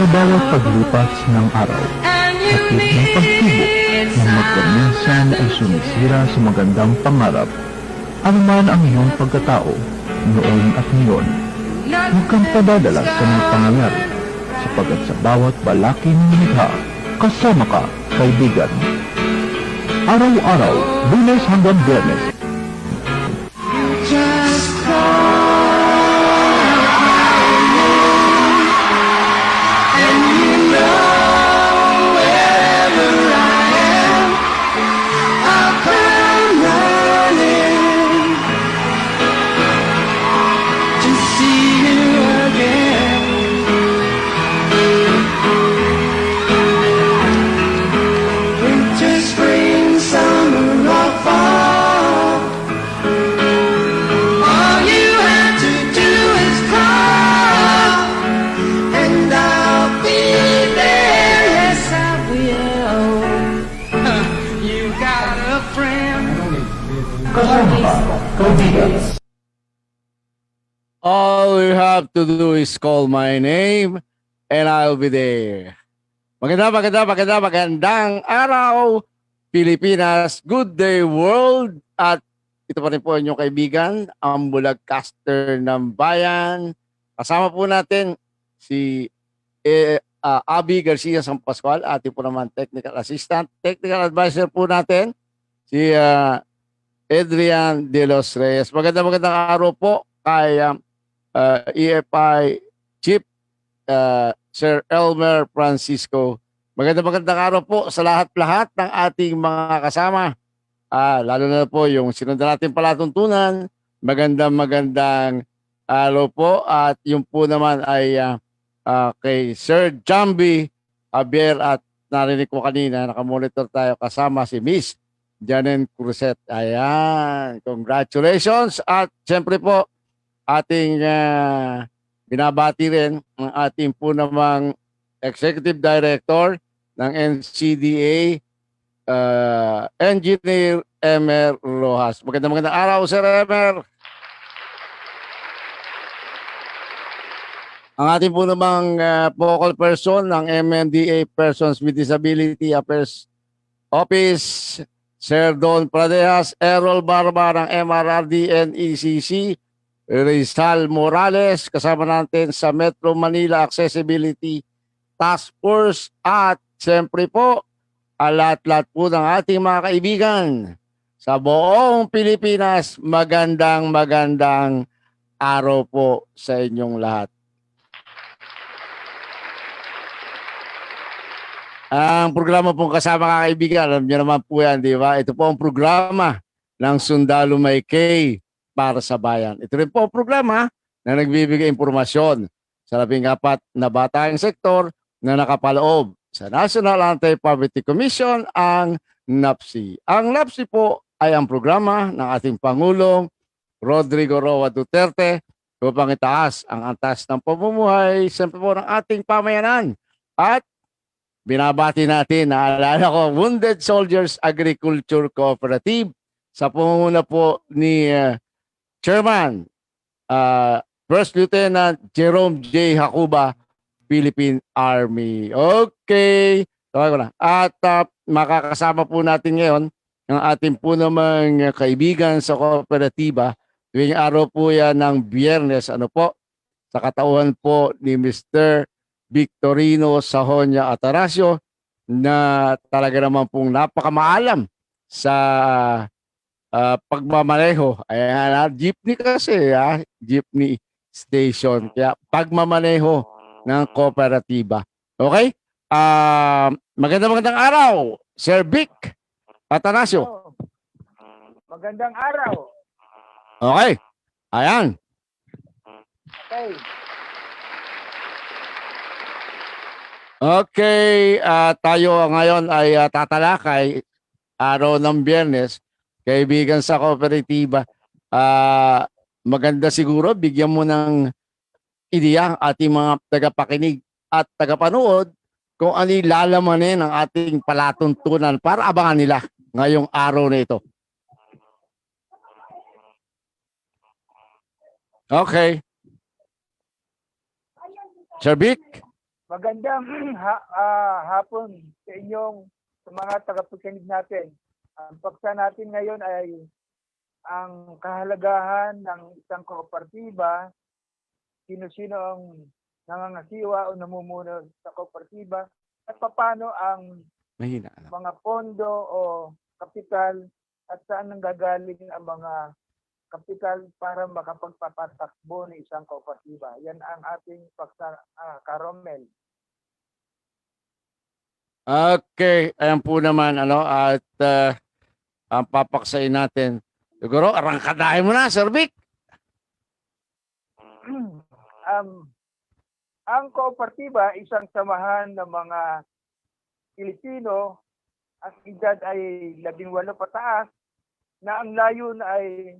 bawat paglipas ng araw, hatid ng pagtibok ng magkaminsan ay sumisira sa magandang pangarap. Ano man ang iyong pagkatao, noon at ngayon, huwag kang padadala sa mga pangyayari, sapagkat sa bawat balaki ng likha, kasama ka, kaibigan. Araw-araw, Lunes hanggang Biyernes. All you have to do is call my name and I'll be there. Magandang araw, Pilipinas. Good day, world. At ito pa rin po inyong kaibigan, ang bulagcaster ng bayan. Kasama po natin si Abby Garcia San Pascual, ating po naman technical assistant. Technical advisor po natin, si Adrian De Los Reyes. Magandang araw po kay EFI Chief Sir Elmer Francisco. Magandang araw po sa lahat-lahat ng ating mga kasama. Lalo na po yung sinundan natin palatuntunan. Magandang araw po. At yung po naman ay kay Sir Jambi Javier, at narinig ko kanina, nakamonitor tayo kasama si Miss Janen Cruzet. Ayan, congratulations. At siyempre po, ating binabati rin ang ating po namang Executive Director ng NCDA, Engineer Emer Rojas. Magandang araw, Sir Emer. Ang ating po namang focal person ng MMDA Persons with Disability Affairs Office, Sir Don Pradejas, Errol Barba ng MRRD NECC, Rizal Morales, kasama natin sa Metro Manila Accessibility Task Force, at siyempre po, lahat-lahat po ng ating mga kaibigan sa buong Pilipinas. Magandang araw po sa inyong lahat. Ang programa pong kasama mga kaibigan, alam niyo naman po yan, di ba? Ito po ang programa ng Sundalo May Kay para sa bayan. Ito rin po ang programa na nagbibigay impormasyon sa 14 na batang sektor na nakapaloob sa National Anti-Poverty Commission, ang NAPSI. Ang NAPSI po ay ang programa ng ating Pangulong Rodrigo Roa Duterte upang itaas ang antas ng pamumuhay, siyempre po ng ating pamayanan. At binabati natin, naalala ko, Wounded Soldiers Agriculture Cooperative sa pamumuno po ni Chairman, First Lieutenant Jerome J. Hakuba, Philippine Army. Okay. Tawag ko na. At makakasama po natin ngayon ang ating po namang kaibigan sa kooperatiba. Tuwing araw po yan ng Biyernes, sa katauhan po ni Mr. Victorino Sahonia Atarasio, na talaga naman pong napakamaalam sa pagmamaneho. Ayan, jeepney kasi, jeepney station. Kaya pagmamaneho ng kooperatiba. Okay? Magandang araw, Sir Vic Atanasio. Magandang araw. Okay. Ayan. Okay. Okay, tayo ngayon ay tatalakay araw ng Biyernes, kaibigan sa kooperatiba. Maganda siguro bigyan mo ng ideya ang ating mga tagapakinig at tagapanood kung ano lalamanin ng ating palatuntunan para abangan nila ngayong araw na ito. Okay. Sir Vic? Magandang hapon sa inyong sa mga tagapakinig natin. Ang paksa natin ngayon ay ang kahalagahan ng isang kooperatiba, sino-sino ang nangangasiwa o namumuno sa kooperatiba, at paano ang Mahina. mga pondo o kapital at saan nanggagaling ang mga kapital para makapagpapatakbo ng isang kooperatiba. Yan ang ating paksa, Karomel. Okay, ayan po naman at ang papaksain natin. Siguro arangkadahin mo na, Sir Vic. Ang kooperatiba, isang samahan ng mga Pilipino, ang edad ay 18 pataas, na ang layon ay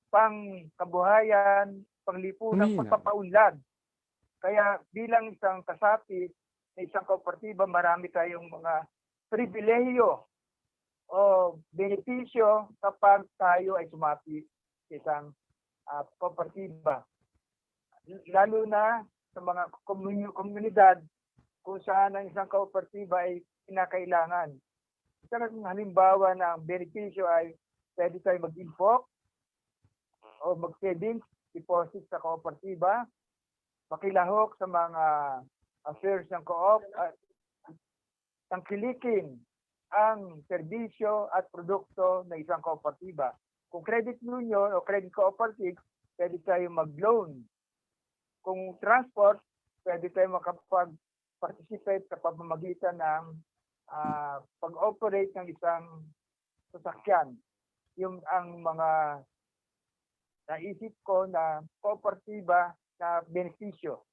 pangkabuhayan, panglipunan, Humina. pagpapaunlad. Kaya bilang isang kasapi na isang kooperatiba, marami tayong mga pribilehiyo o benepisyo kapag tayo ay sumapi sa isang kooperatiba. Lalo na sa mga komunidad kung saan ang isang kooperatiba ay kinakailangan. Isang halimbawa ng benepisyo ay pwede tayo mag-impok o mag-savings deposit sa kooperatiba, makilahok sa mga affairs ng co-op at tangkilikin ang serbisyo at produkto ng isang kooperatiba. Kung credit union o credit cooperative, pwede tayo mag-loan. Kung transport, pwede tayo makapag-participate sa pamamagitan ng pag-operate ng isang sasakyan. Yung ang mga naisip ko na kooperatiba na benepisyo.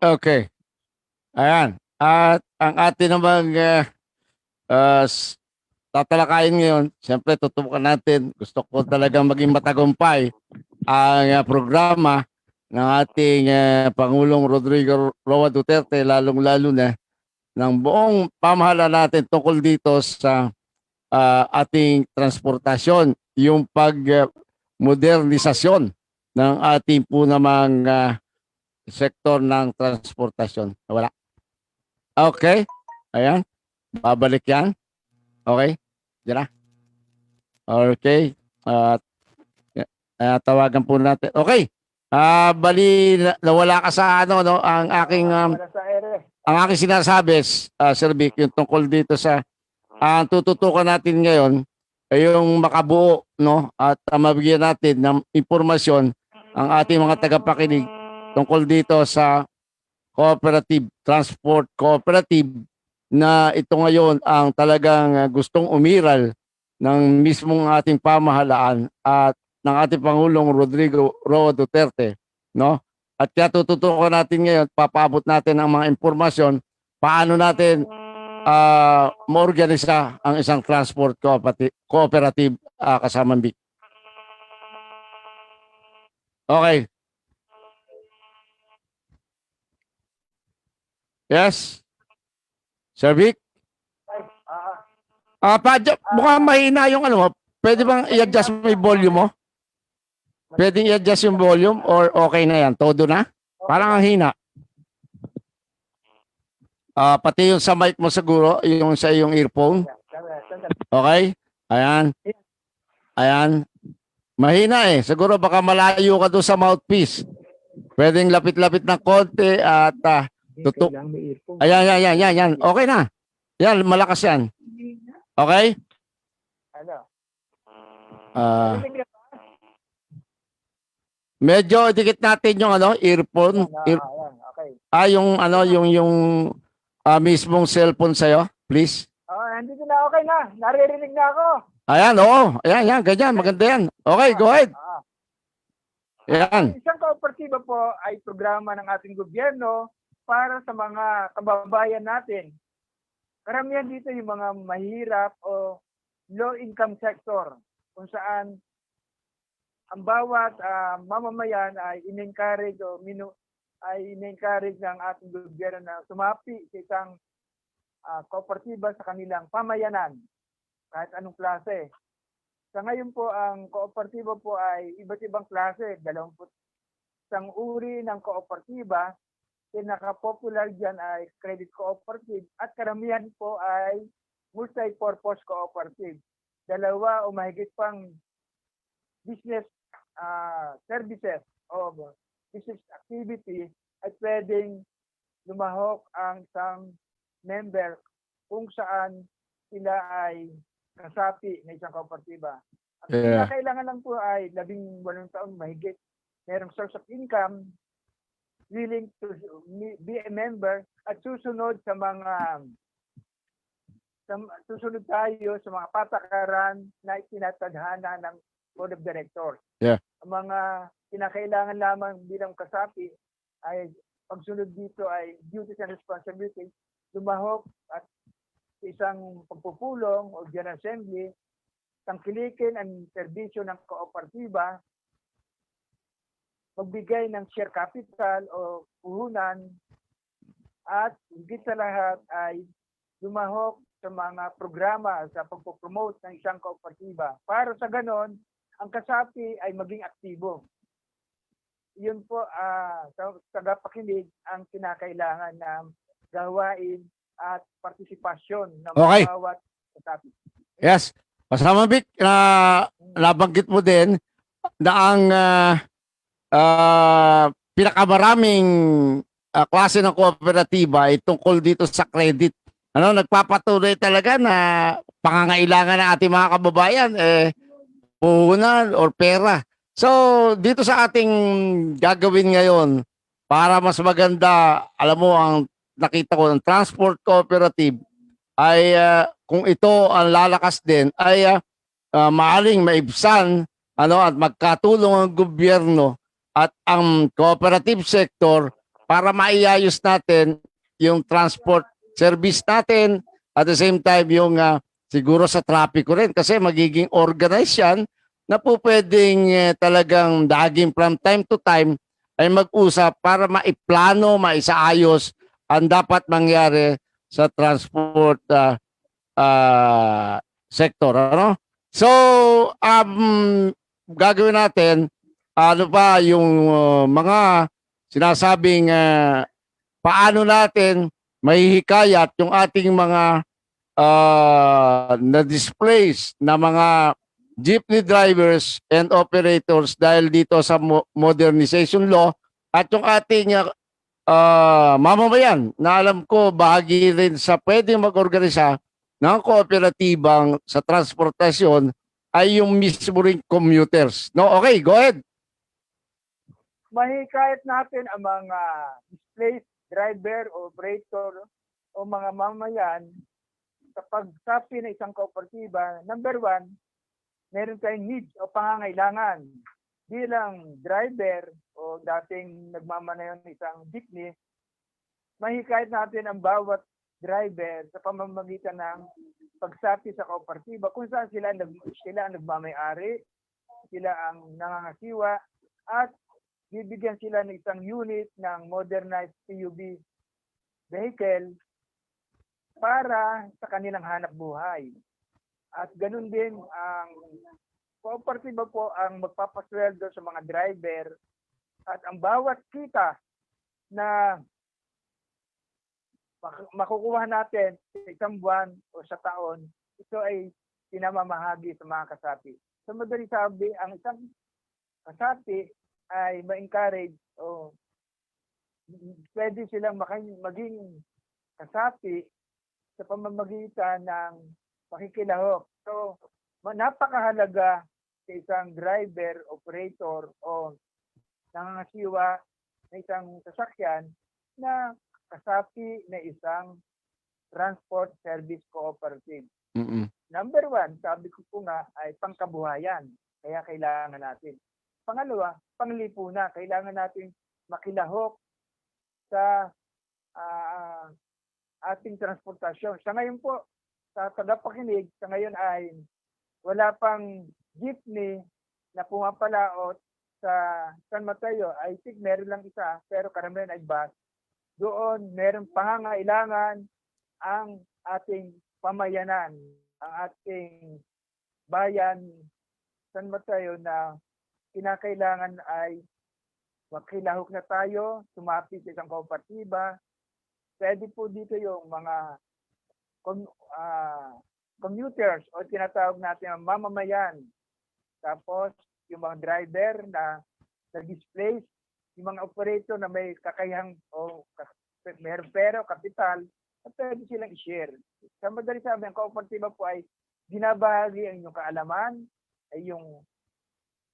Okay. Ayan. At ang atin namang tatalakayin ngayon, siyempre tutubukan natin. Gusto ko talagang maging matagumpay ang programa ng ating Pangulong Rodrigo Roa Duterte, lalong-lalo na ng buong pamahalaan natin tungkol dito sa ating transportasyon, yung pag-modernisasyon ng ating po namang sektor ng transportasyon. Wala. Okay. Ayan. Babalik yan. Okay. Diyan na. Okay. Tawagan po natin. Okay. Bali nawala ka sa no, ang aking ang aking sinasabi, Sir Vic, yung tungkol dito sa ang tututukan natin ngayon ay yung makabuo, no, at mabigyan natin ng impormasyon ang ating mga tagapakinig tungkol dito sa cooperative, transport cooperative, na ito ngayon ang talagang gustong umiral ng mismong ating pamahalaan at ng ating Pangulong Rodrigo Roa Duterte, no? At kaya tututukan natin ngayon, papaabot natin ang mga impormasyon paano natin maorganisa ang isang transport cooperative, kasama Vic. Okay. Yes. Sir Vic? Mukhang mahina yung ano mo. Pwede bang i-adjust mo yung volume mo? Pwede i-adjust yung volume or okay na yan? Todo na? Parang ang hina. Pati yung sa mic mo siguro, yung sa iyong earphone. Okay? Ayan. Ayan. Mahina eh. Siguro baka malayo ka doon sa mouthpiece. Pwedeng lapit-lapit ng konti at tutok. Ayan. Okay na. Yan, malakas yan. Okay? Medyo dikit natin yung earphone. Yung mismong cellphone sa'yo, please. Nandito na, okay na. Naririnig na ako. Ayan, oo. Ayan, ganyan. Maganda yan. Okay, go ahead. Ayan. Isang kooperatiba po ay programa ng ating gobyerno para sa mga kababayan natin. Karamihan dito yung mga mahirap o low-income sector kung saan ang bawat mamamayan ay in-encourage ng ating gobyerno na sumapi sa isang kooperatiba sa kanilang pamayanan, kahit anong klase. Sa ngayon po, ang kooperatiba po ay iba't ibang klase, isang uri ng kooperatiba. Pinaka-popular dyan ay credit cooperative at karamihan po ay multi-purpose cooperative. Dalawa o mahigit pang business services o business activity ay pwedeng lumahok ang isang member kung saan sila ay kasapi ng isang kooperatiba. Ang Yeah. kailangan lang po ay 18 taon mahigit. Merong source of income, willing to be a member at susunod susunod tayo sa mga patakaran na itinatadhana ng Board of Directors. Yeah. Ang mga kinakailangan lamang bilang kasapi ay pagsunod dito ay duties and responsibilities, lumahok at isang pagpupulong o General Assembly, tangkilikin ang serbisyo ng kooperatiba, magbigay ng share capital o puhunan, at higit sa lahat ay lumahok sa mga programa sa pagpopromote ng isang kooperatiba. Para sa ganon, ang kasapi ay maging aktibo. Yun po sa tagapakinig ang kinakailangan na gawain at partisipasyon ng Okay. bawat kasapi. Yes. Kasama Vic, nabanggit mo din na ang pinakamaraming klase ng kooperatiba ay tungkol dito sa credit. Nagpapatuloy talaga na pangangailangan ng ating mga kababayan puhunan or pera. So, dito sa ating gagawin ngayon, para mas maganda, alam mo, ang nakita ko ng transport cooperative ay kung ito ang lalakas din ay maaring maibsan at magkatulong ang gobyerno at ang cooperative sector para maiayos natin yung transport service natin at the same time yung siguro sa trapiko rin kasi magiging organized yan na po pwedeng talagang daging from time to time ay mag-usap para maiplano, maisaayos ang dapat mangyari sa transport sector. So, gagawin natin, ano pa yung mga sinasabing paano natin mahihikayat yung ating mga na-displace na mga jeepney drivers and operators dahil dito sa modernization law at yung ating mamamayan na alam ko bahagi rin sa pwedeng mag-organisa ng kooperatibang sa transportasyon ay yung mismo ring commuters. No, okay, go ahead. Mahikayat natin ang mga displaced driver, operator o mga mamayan sa pagsapi ng isang kooperatiba. Number one, meron tayong needs o pangangailangan bilang driver o dating nagmamanayon ng isang jeepney. Mahikayat natin ang bawat driver sa pamamagitan ng pagsapi sa kooperatiba kung saan sila ang nagmamayari, sila ang nangangasiwa at bibigyan sila ng isang unit ng modernized PUV vehicle para sa kanilang hanap buhay. At ganun din ang kooperatiba po ang magpapasweldo sa mga driver at ang bawat kita na makukuha natin sa isang buwan o sa taon, ito ay pinamamahagi sa mga kasapi. Sa madaling sabi, ang isang kasapi ay ma-encourage o pwede silang maging kasapi sa pamamagitan ng pakikilahok. So, napakahalaga sa isang driver, operator o nangangasiwa na isang sasakyan na kasapi na isang transport service cooperative. Number one, sabi ko po nga, ay pangkabuhayan. Kaya kailangan natin. Pangalawa, panglipunan. Kailangan natin makilahok sa ating transportasyon. Sa ngayon po, sa tagapakinig, sa ngayon ay wala pang jeepney na pumapalaot sa San Mateo. I think meron lang isa, pero karamihan ay bus. Doon, meron pangangailangan ang ating pamayanan, ang ating bayan San Mateo na kinakailangan ay makilahok na tayo, sumapit sa isang kooperatiba. Pwede po dito yung mga commuters o tinatawag natin ang mamamayan. Tapos yung mga driver na na-displace, yung mga operator na may kakayahang o meron pero kapital, at pwede silang i-share. Sa madali sabi, ang kooperatiba po ay binabahagi ang inyong kaalaman, ay yung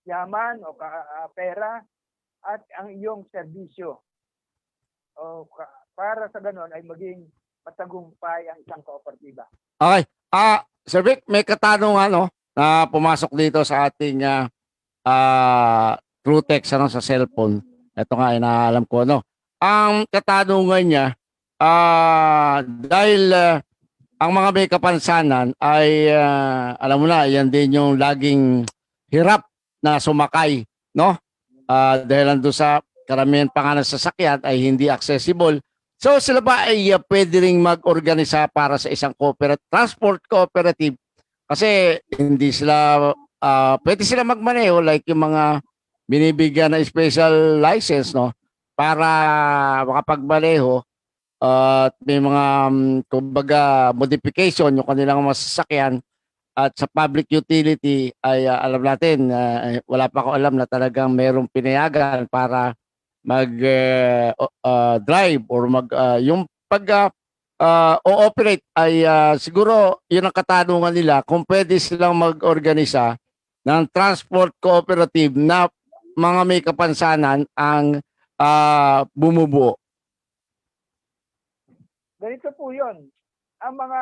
yaman o pera, at ang iyong serbisyo. Para sa ganon ay maging matagumpay ang isang kooperatiba. Okay. Sir Vic, may katanungan na pumasok dito sa ating through text sa cellphone. Ito nga, inaalam ko. Ang katanungan niya, dahil ang mga may kapansanan ay, alam mo na, yan din yung laging hirap na sumakay, no? Dahil nandun sa karamihan pa nga ng sasakyan ay hindi accessible. So sila ba ay pwede ring mag-organisa para sa isang transport cooperative? Kasi hindi sila, pwede sila magmaneho like yung mga binibigyan na special license, no? Para makapagmaneho at may mga kumbaga modification yung kanilang masasakyan at sa public utility ay alam natin, wala pa ako alam na talagang merong pinayagan para mag-drive or yung pag o-operate ay siguro yun ang katanungan nila kung pwede silang mag-organisa ng transport cooperative na mga may kapansanan ang bumubuo. Ganito po yun. Ang mga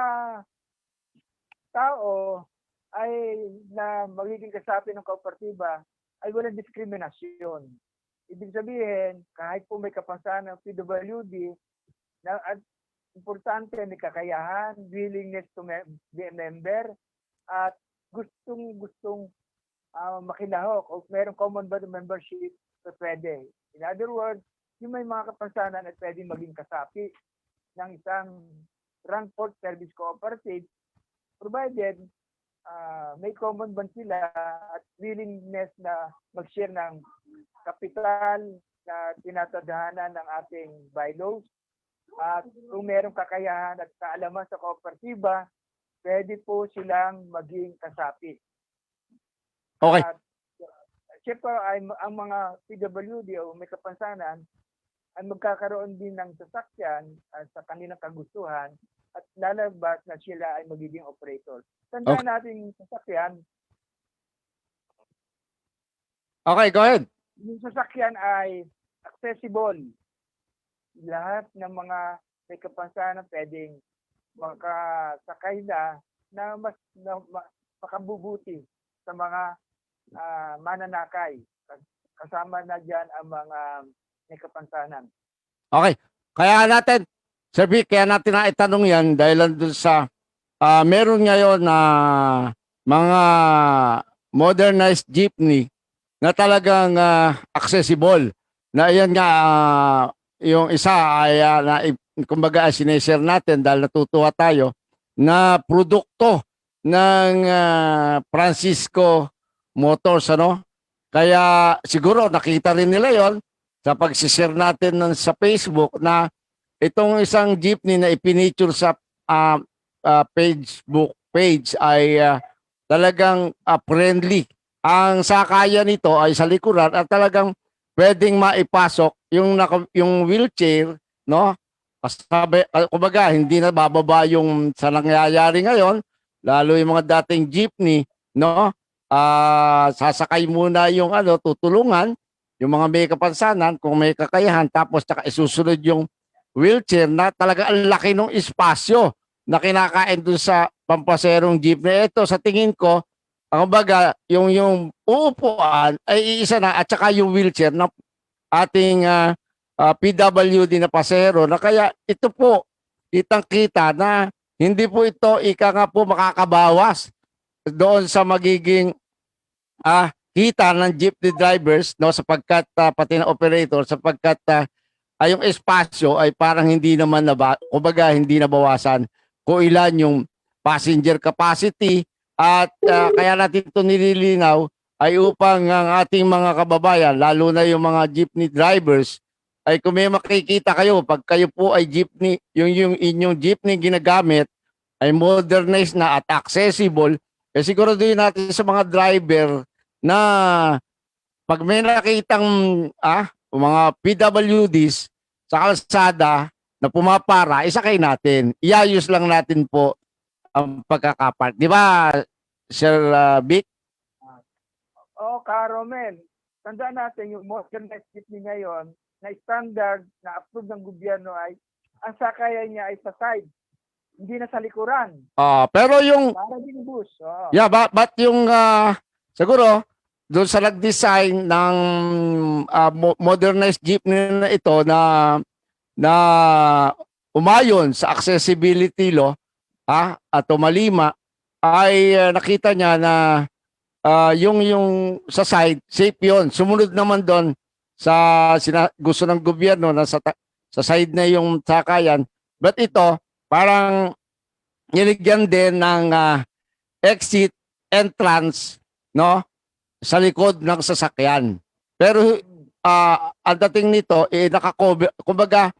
tao ay na magiging kasapi ng kooperatiba ay walang diskriminasyon. Ibig sabihin, kahit po may kapansanan ng PWD, at importante may kakayahan, willingness to be a member, at gustong makilahok o mayroong common body membership, so pwede. In other words, yung may mga kapansanan at pwede maging kasapi ng isang transport service cooperative, provided may common bond sila at willingness na mag-share ng kapital na tinatadhana ng ating bylaws. At kung merong kakayahan at kaalaman sa kooperatiba, pwede po silang maging kasapi. Okay. At siyempre, ang mga PWD o may kapansanan ay magkakaroon din ng sasakyan sa kanilang kagustuhan at lalabas na sila ay magiging operator. Tandaan natin yung sasakyan. Okay, go ahead. Yung sasakyan ay accessible. Lahat ng mga may kapansanan pwedeng makasakay na mas makabubuti sa mga mananakay. Kasama na dyan ang mga may kapansanan. Okay. Kaya natin, Sir Vic, kaya natin na itanong yan dahil doon sa meron ngayon na mga modernized jeepney na talagang accessible. Na yan nga, yung isa ay kumbaga sineshare natin dahil natutuwa tayo na produkto ng Francisco Motors, Kaya siguro nakita rin nila yon sa pagsishare natin sa Facebook na itong isang jeepney na ipiniture sa Facebook page ay talagang friendly. Ang sakayan nito ay sa likuran at talagang pwedeng maipasok yung wheelchair, kumbaga hindi na bababa yung sa nangyayari ngayon, lalo yung mga dating jeepney, sasakay muna yung tutulungan yung mga may kapansanan kung may kakayahan, tapos isusunod yung wheelchair na talaga ang laki ng espasyo na kinakain dun sa pampaserong jeepney. Ito sa tingin ko, kumbaga yung uupuan ay iisa na at saka yung wheelchair na ating PWD na pasero na kaya ito po kitang-kita na hindi po ito nga po makakabawas doon sa magiging kita ng jeepney drivers sapagkat pati na operator sapagkat yung espasyo ay parang hindi naman kumbaga hindi nabawasan kung ilan yung passenger capacity at kaya natin ito nililinaw ay upang ang ating mga kababayan, lalo na yung mga jeepney drivers, ay kung may makikita kayo, pag kayo po ay jeepney, yung inyong jeepney ginagamit, ay modernized na at accessible, eh siguraduhin natin sa mga driver na pag may nakitang mga PWDs sa kalsada na pumapara, isakay natin. Iayos lang natin po ang pagkakapark. Di ba, Sir Vic? Oo, Caromel. Tandaan natin yung modernized jeepney ngayon na standard na approved ng gobyerno ay ang sakayan niya ay sa side, hindi na sa likuran. Pero yung Para din bus. Oo. yeah, but yung siguro doon sa nag-design ng modernized jeepney na ito na umayon sa accessibility law at tumalima ay nakita niya na yung sa side safe yun. Sumunod naman doon sa gusto ng gobyerno na sa side na yung sakayan, but ito parang niligyan din ng exit entrance, no, sa likod ng sasakyan. Pero ang dating nito naka-cover, kumbaga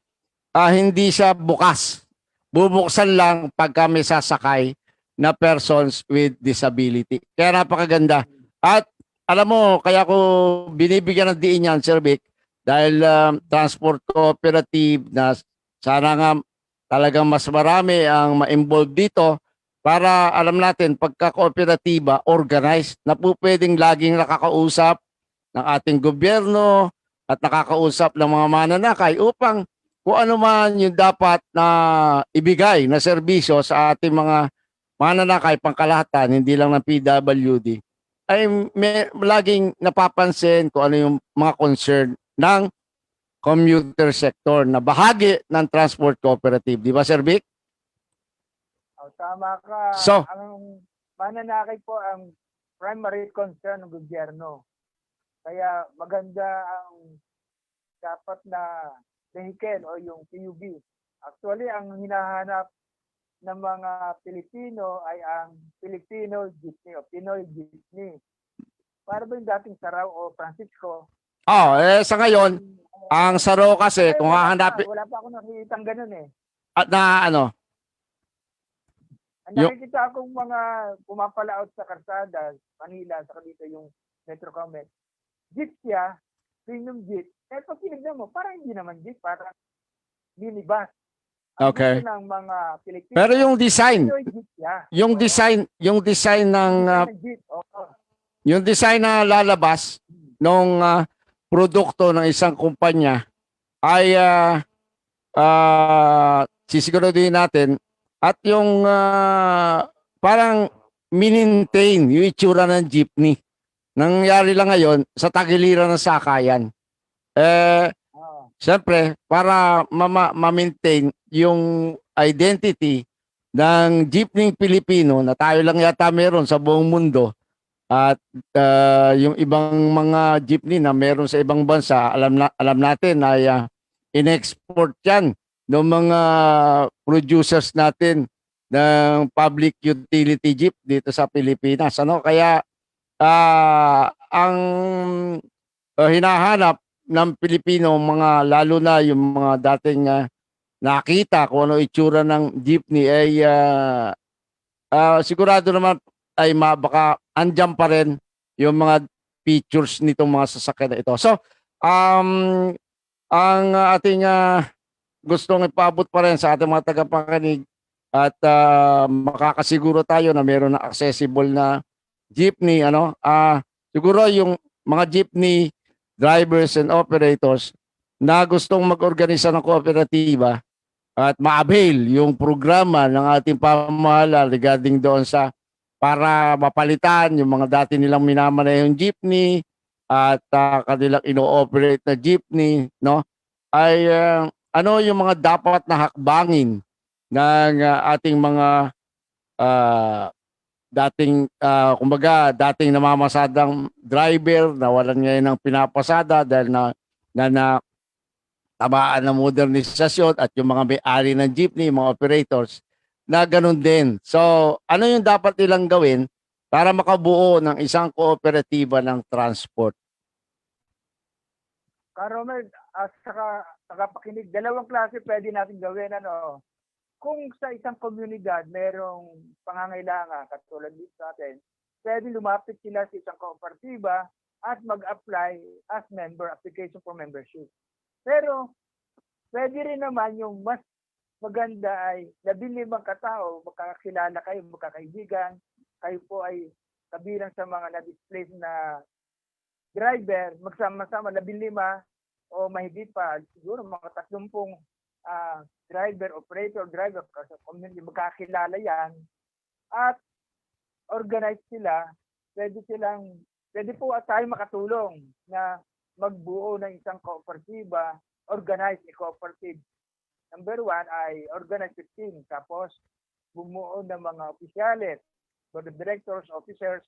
hindi siya bukas. Bubuksan lang pagka may sasakay na persons with disability. Kaya napakaganda. At alam mo, kaya ko binibigyan ng diin yan, Sir Vic, dahil transport cooperative na sana nga talagang mas marami ang ma-involve dito para alam natin pagka-kooperatiba, organized, na po pwedeng laging nakakausap ng ating gobyerno at nakakausap ng mga mananakay upang kung ano man yung dapat na ibigay na serbisyo sa ating mga mananakay pangkalahatan, hindi lang ng PWD, ay may laging napapansin kung ano yung mga concern ng commuter sector na bahagi ng transport cooperative. Di ba, Sir Vic? Tama ka. So, ang mananakay po ang primary concern ng gobyerno. Kaya maganda ang dapat na vehicle o yung PUV. Actually, ang hinahanap ng mga Pilipino ay ang Filipino jeepney o Pinoy jeepney. Para ba yung dating Saraw o Francisco? sa ngayon, ang Saro kasi, kung hahanapin, wala pa ako nakikita ganun eh. at na ano, Nakikita akong mga pumapalaot sa karsada, Manila, sa dito yung Metro Comet. Jeep siya, premium jeep. Eh pag tinignan mo, parang hindi naman jeep, parang minibus. Ang Okay. gusto ng mga Pilipino. pero yung design, jeep siya. yung design ng Jeep. yung design na lalabas ng produkto ng isang kumpanya ay sisiguraduhin natin at yung parang minintain yung itsura ng jeepney. Nangyari lang ngayon sa tagiliran ng sakayan. Siyempre, para ma-maintain yung identity ng jeepney Pilipino na tayo lang yata meron sa buong mundo at yung ibang mga jeepney na meron sa ibang bansa, alam natin ay in-export yan ng mga producers natin ng public utility jeep dito sa Pilipinas. Kaya ang hinahanap ng Pilipino, mga lalo na yung mga dating nakita kung ano itsura ng jeepney ay sigurado naman ay baka andyan pa rin yung mga features nitong mga sasakyan na ito. So, ang ating gustong ipaabot pa rin sa ating mga tagapakinig at makakasiguro tayo na meron na accessible na jeepney, siguro yung mga jeepney drivers and operators na gustong mag-organisa ng kooperatiba at ma-avail yung programa ng ating pamahalaan regarding doon sa para mapalitan yung mga dati nilang minamanayang jeepney at kanilang ino-operate na jeepney, no? Ay ano yung mga dapat na hakbangin ng ating mga kumbaga dating namamasadang driver na walan ngayon ng pinapasada dahil na tamaan ng modernisasyon at yung mga may-ari ng jeepney, mga operators na ganun din. So, ano yung dapat nilang gawin para makabuo ng isang kooperatiba ng transport? Karomer, saka pakinig, dalawang klase pwede natin gawin. Ano? Kung sa isang komunidad merong pangangailangan, katulad dito sa atin, pwede lumapit sila sa isang kooperatiba at mag-apply as member, application for membership. Pero pwede rin naman yung mas maganda ay 15 katao, magkakakilala kayo, magkakaibigan, kayo po ay kabilang sa mga na-displaced na driver, magsama-sama 15 o mahigit pa, siguro mga 30 driver, operator, driver, sa community, magkakilala yan, at organize sila, pwede po tayo makatulong na magbuo ng isang kooperatiba, organize a cooperative. Number 1 ay organize 15, tapos bumuo ng mga opisyalis, board of directors, officers,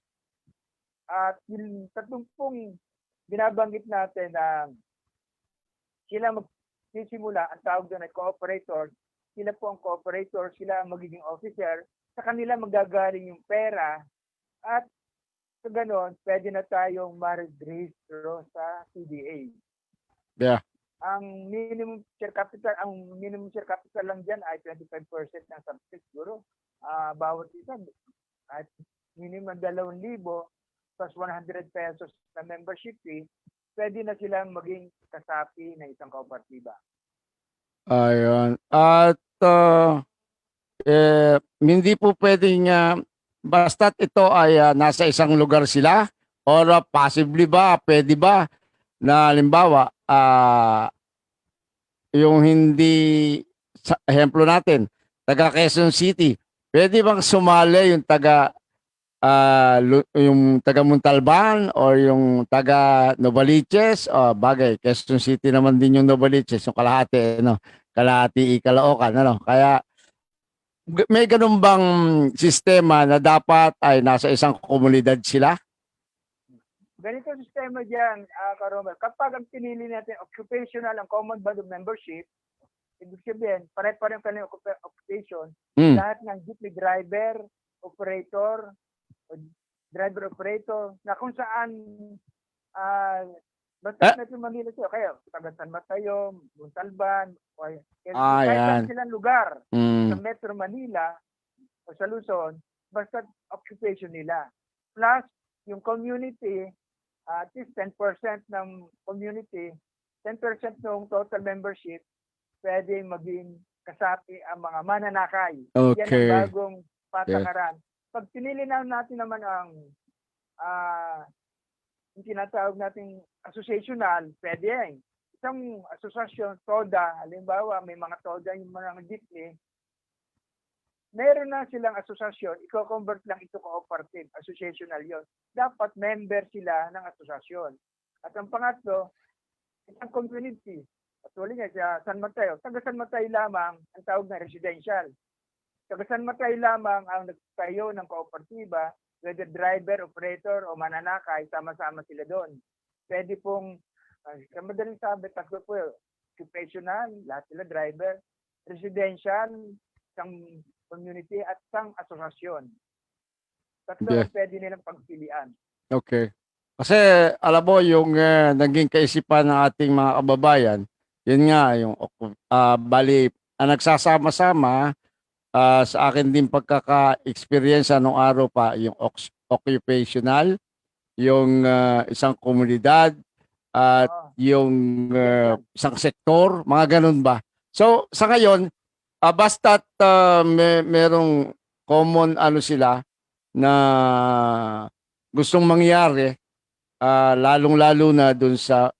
at yung 30 binabanggit natin na sila magsisimula, ang tawag doon ay cooperator, sila po ang cooperator, sila ang magiging officer, sa kanila magagaling yung pera, at sa ganon, pwede na tayong ma-register sa CDA. Yeah. Ang minimum share capital lang diyan ay 25% ng subsidy siguro. Bawat isa at minimum 2,000 plus 100 pesos na membership fee, pwede na silang maging kasapi ng isang kooperatiba. Ayun. At hindi po pwedeng basta't ito ay nasa isang lugar sila or possibly ba, pwede ba na halimbawa yung hindi, sa ehemplo natin, taga Quezon City, pwede bang sumali yung taga yung taga Montalban or yung taga Novaliches? Bagay, Quezon City naman din yung Novaliches, yung kalahati, no? Kalahati Caloocan, ano? Kaya may ganun bang sistema na dapat ay nasa isang komunidad sila? Ganito ang sistema dyan, Karomer. Kapag ang pinili natin occupational ang common bond of membership, ibig sabihin, pare-pareho kanilang occupation, lahat ng jeepney driver, operator, driver-operator, na kung saan basta Metro Manila siya, kayo, taga San Mateo, Montalban, kahit saan silang lugar sa Metro Manila o sa Luzon, basta occupation nila. Plus, yung community, at least 10% ng community, 10% ng total membership, pwede maging kasapi ang mga mananakay. Okay. Yan ang bagong patakaran. Pag pinili natin naman ang yung tinatawag nating associational, pwede yan. Isang asosasyon, TODA, halimbawa may mga TODA yung mga jeepney, meron na silang asosasyon, i-convert lang ito cooperative, associational yon. Dapat member sila ng asosasyon. At ang pangatlo, isang community. Actually nga sa San Mateo, taga San Mateo lamang ang tawag na residential. Taga San Mateo lamang ang nagtayo ng kooperatiba, whether driver, operator, o mananakay, sama-sama sila doon. Pwede pong, sa madaling sabi, tatlo po, occupational, lahat sila driver, residential, isang community, at isang asosasyon. Tatlo ang pwede nilang pagpilian. Okay. Kasi alam mo yung naging kaisipan ng ating mga kababayan, yun nga yung bali nagsasama-sama sa akin din pagkaka-experience nung araw pa yung occupational, yung isang komunidad at yung isang sektor, mga ganun ba. So sa ngayon, basta't merong common ano sila na gustong mangyari, lalong-lalo na dun sa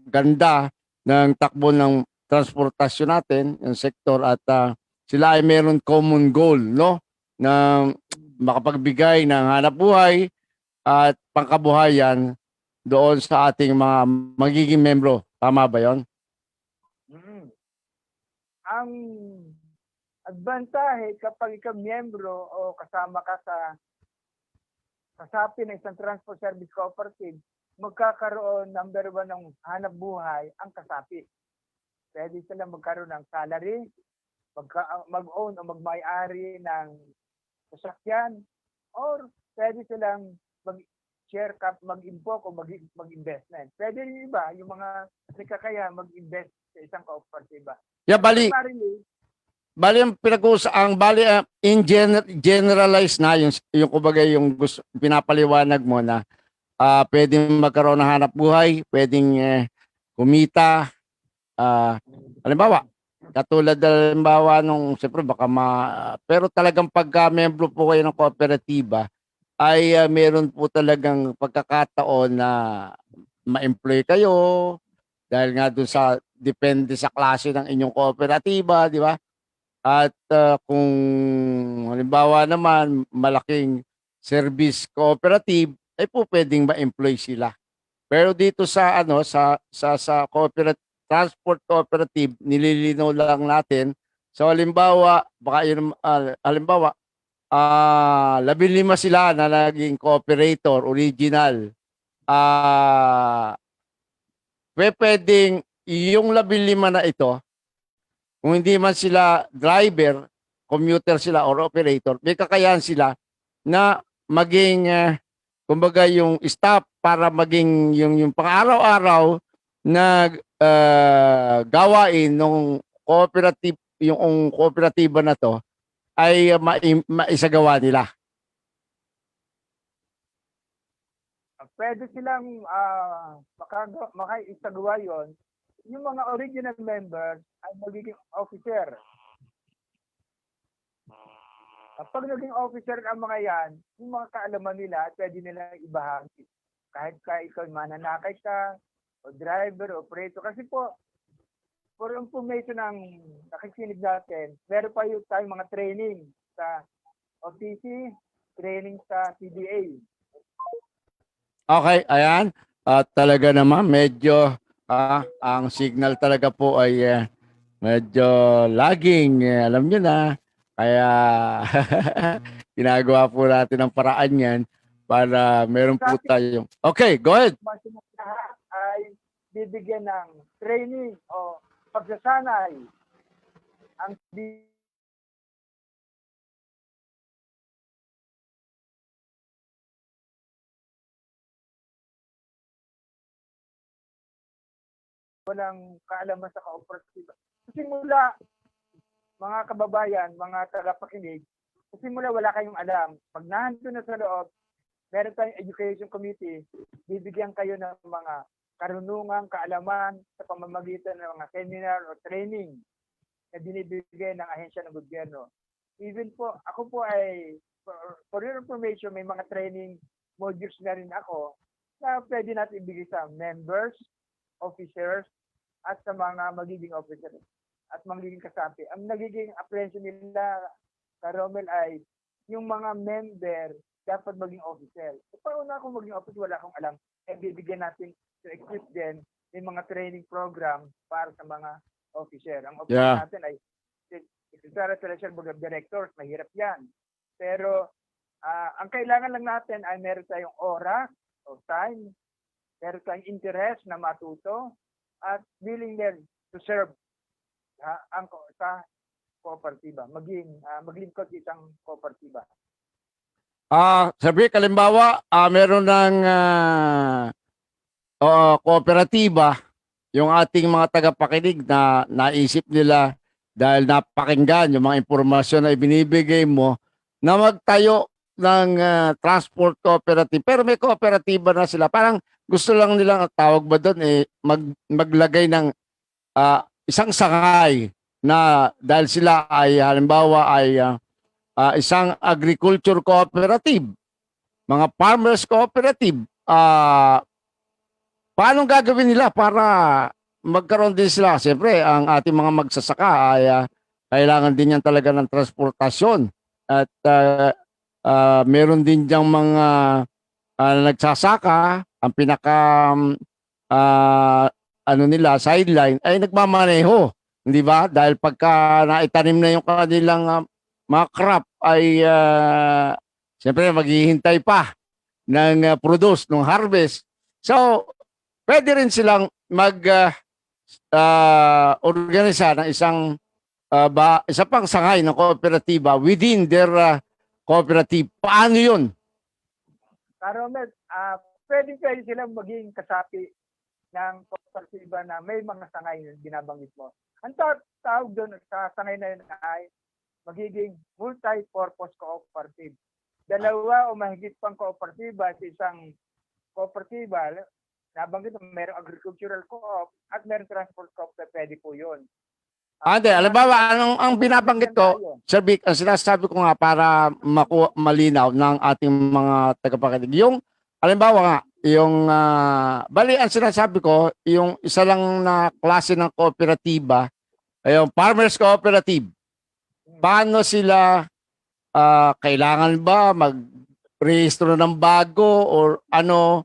ganda ng takbo ng transportasyon natin, yung sektor, at sila ay meron common goal, no? Na makapagbigay ng hanapbuhay at pangkabuhayan doon sa ating mga magiging membro. Tama ba yon? Ang advantage kapag ikaw miyembro o kasama ka sa kasapi ng isang transport service cooperative, magkakaroon, number 1, ng hanap buhay ang kasapi. Pwede sila magkaroon ng salary, mag-own o magmay-ari ng sasakyan, or pwede silang mag-share cap, mag-invoke o mag-investment. Pwede rin iba, yung mga nakakaya mag-invest sa isang kooperatiba. Yeah, bali, Primarily, ang ang generalize na yung kumbaga yung gusto, pinapaliwanag mo na pwedeng magkaroon ng hanap buhay, pwedeng kumita, halimbawa, katulad halimbawa nung siyempre baka pero talagang pagka membro po kayo ng kooperatiba ay meron po talagang pagkakataon na ma-employ kayo dahil nga dun sa depende sa klase ng inyong kooperatiba, di ba? At kung halimbawa naman malaking service cooperative, ay po pwedeng ma-employ sila. Pero dito sa sa transport cooperative, nililinaw lang natin. So halimbawa, baka yun, halimbawa, 15 sila na naging cooperator original. Pwedeng yung 15 na ito, kung hindi man sila driver, commuter sila or operator, may kakayahan sila na maging kumbaga yung staff para maging yung pang-araw-araw na gawain ng cooperative, yung kooperatiba na to ay maisagawa nila. pwede silang makaisagawa yon. Yung mga original members ay magiging officer. Kapag naging officer ang mga yan, yung mga kaalaman nila, pwede nila ibahagi. Kahit ikaw mananakay ka, o driver, operator. Kasi po, for information ng nakikinig natin, meron pa yung tayong mga training sa OTC, training sa CDA. Okay, ayan. Talaga naman, medyo ang signal talaga po ay medyo lagging. Alam nyo na. Kaya ginagawa po natin ang paraan yan para meron po tayong... Okay, go ahead. Ay bibigyan ng training o pagsasanay ang walang kaalaman sa kooperatiba. Simula, mga kababayan, mga tagapakinig, simula wala kayong alam. Pag nandun na sa loob, meron tayong education committee, bibigyan kayo ng mga karunungan, kaalaman sa pamamagitan ng mga seminar o training na binibigay ng ahensya ng gobyerno. Even po, ako po ay, for your information, may mga training modules na rin ako na pwede natin ibigay sa members, officers, at sa mga magiging officers at magiging kasapi. Ang nagiging apprehension nila, Romel, ay yung mga member dapat maging officer. So, pauna akong maging officer, wala akong alam. Eh, bibigyan natin to equip din yung mga training program para sa mga officer. Ang officer natin ay Secretary Selection Board of Directors, mahirap yan. Pero ang kailangan lang natin ay meron tayong oras o time, meron tayong interest na matuto, at willingness to serve ang sa kooperatiba, maglingkod isang kooperatiba. Sabi, kalimbawa, meron ng kooperatiba, yung ating mga tagapakinig na naisip nila dahil napakinggan yung mga impormasyon na ibinibigay mo na magtayo ng transport cooperative. Pero may kooperatiba na sila. Parang gusto lang nilang, tawag ba doon, maglagay ng isang sangay na dahil sila ay halimbawa ay isang agriculture cooperative, mga farmers cooperative. Paano gagawin nila para magkaroon din sila? Siyempre, ang ating mga magsasaka ay kailangan din yan talaga ng transportasyon. At meron din diyang mga nagsasaka, ang pinaka nila, sideline, ay nagmamaneho. Hindi ba? Dahil pagka naitanim na yung kanilang mga crop ay siyempre maghihintay pa ng produce, ng harvest. So, pwede rin silang mag-organisa ng isa pang sangay ng kooperatiba within their cooperative. Paano yun? Karomet, pwede silang maging kasapi ng kooperatiba na may mga sangay na binabanggit mo. Ang tawag doon sa sangay na yun ay magiging multi-purpose cooperative. Dalawa o mahigit pang kooperatiba sa isang kooperatiba, nabanggit mo, mayroong agricultural co-op at mayroong transport co-op na pwede po yun. Ate, alam ba, ang binabanggit ko, Sir Vic, ang sinasabi ko nga para malinaw ng ating mga tagapakinig, yung, alimbawa nga, yung, bali, ang sinasabi ko, yung isa lang na klase ng kooperatiba, ay yung Farmers Cooperative. Paano sila, kailangan ba mag-rehistro ng bago or ano,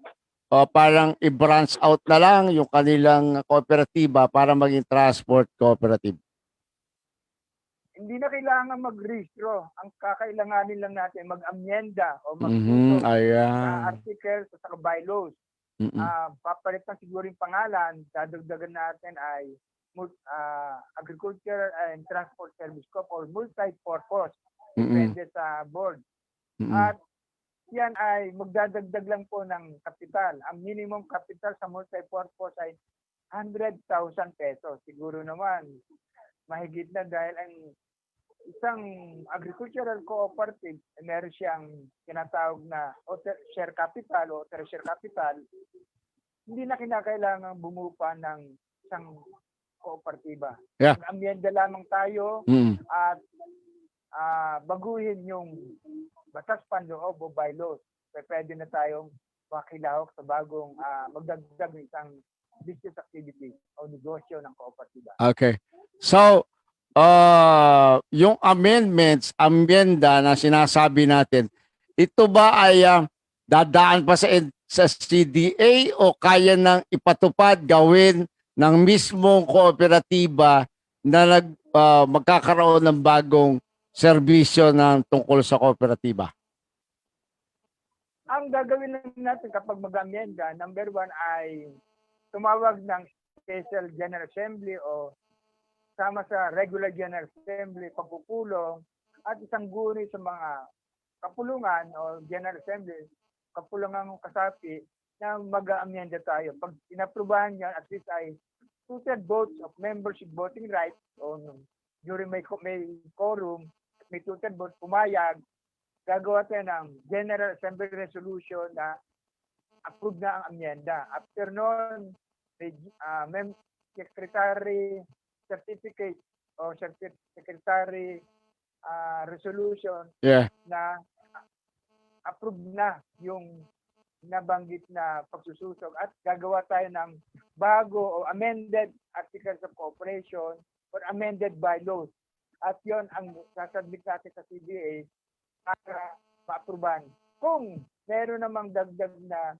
parang i-branch out na lang yung kanilang kooperatiba para maging transport cooperative? Hindi na kailangan mag-rehistro. Ang kakailanganin lang natin mag-amyenda o magtutok sa Ayan. articles o sa bylaws. Papalit lang siguro yung pangalan, dadagdagan natin ay Agriculture and Transport Service Corp or multi-purpose. Depende sa board. At yan ay magdadagdag lang po ng kapital. Ang minimum capital sa multi-purpose ay 100,000 pesos. Siguro naman, mahigit na dahil ang isang agricultural cooperative, meron siyang tinatawag na share capital o share capital, hindi na kinakailangan bumupa ng isang kooperatiba. Yeah. Mag-amyenda lamang tayo at baguhin yung batas panloob o bylaws. Pwede na tayong makilahok sa bagong magdagdag ng isang business activity o negosyo ng kooperatiba. Okay. So, yung amyenda na sinasabi natin, ito ba ay dadaan pa sa CDA o kaya nang ipatupad, gawin ng mismong kooperatiba na magkakaroon ng bagong serbisyo ng tungkol sa kooperatiba? Ang gagawin lang natin kapag mag-amyenda, number one ay tumawag ng Special General Assembly o sama sa Regular General Assembly, pagpupulong, at isang guri sa mga kapulungan o General Assembly, kapulungan ng kasapi na mag-amyenda tayo. Pag inaprubahan yan, at least ay 2/3 votes of membership voting rights o during may quorum, may 2/3 votes pumayag, gagawa tayo ng General Assembly resolution na approve na ang amyenda. After noon, may secretary certificate o secretary resolution na approve na yung nabanggit na pagsususog at gagawa tayo ng bago o amended articles of cooperation or amended bylaws. At yon ang sasubmit natin sa CBA para ma-approvean. Kung meron namang dagdag na